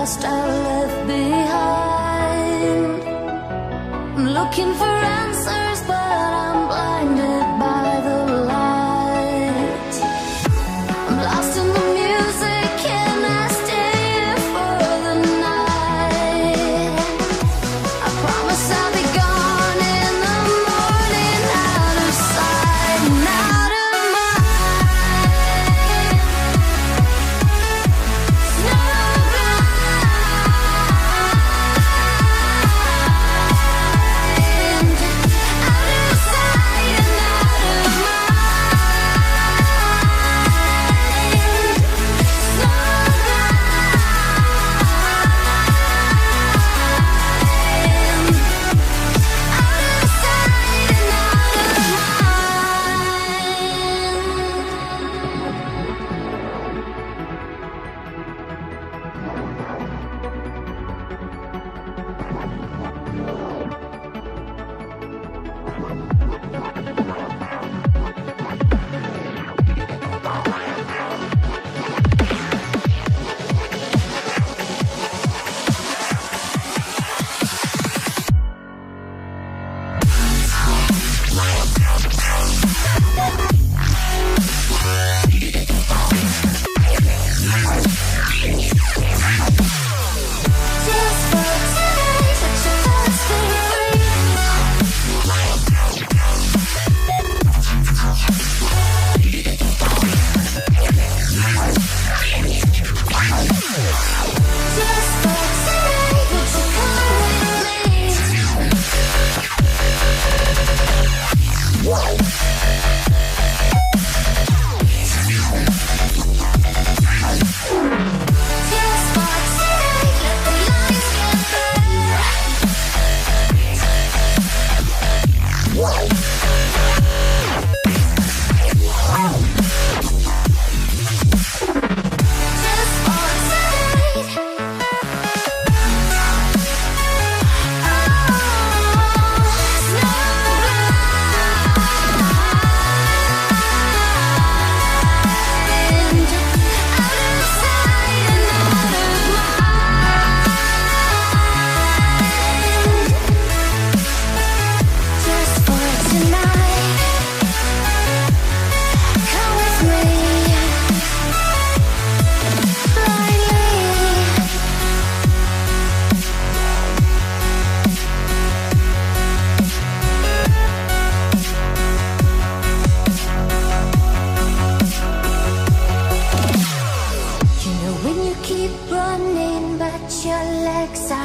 past I left behind. I'm looking for answers, but I'm blinded by the light. I'm lost in the music, can I stay here for the night? I promise I'll be gone in the morning, out of sight and out of mind.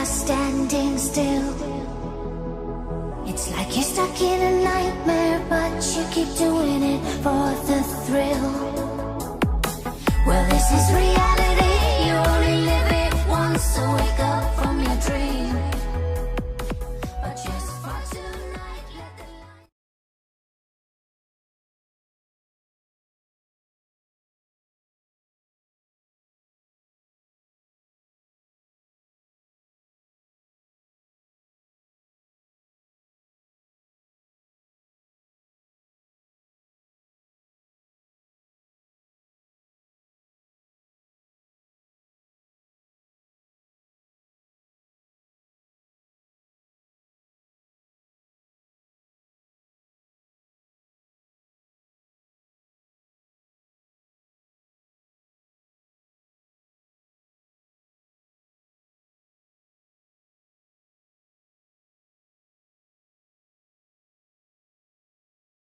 Standing still, it's like you're stuck in a nightmare, but you keep doing it for the thrill. Well, this is reality.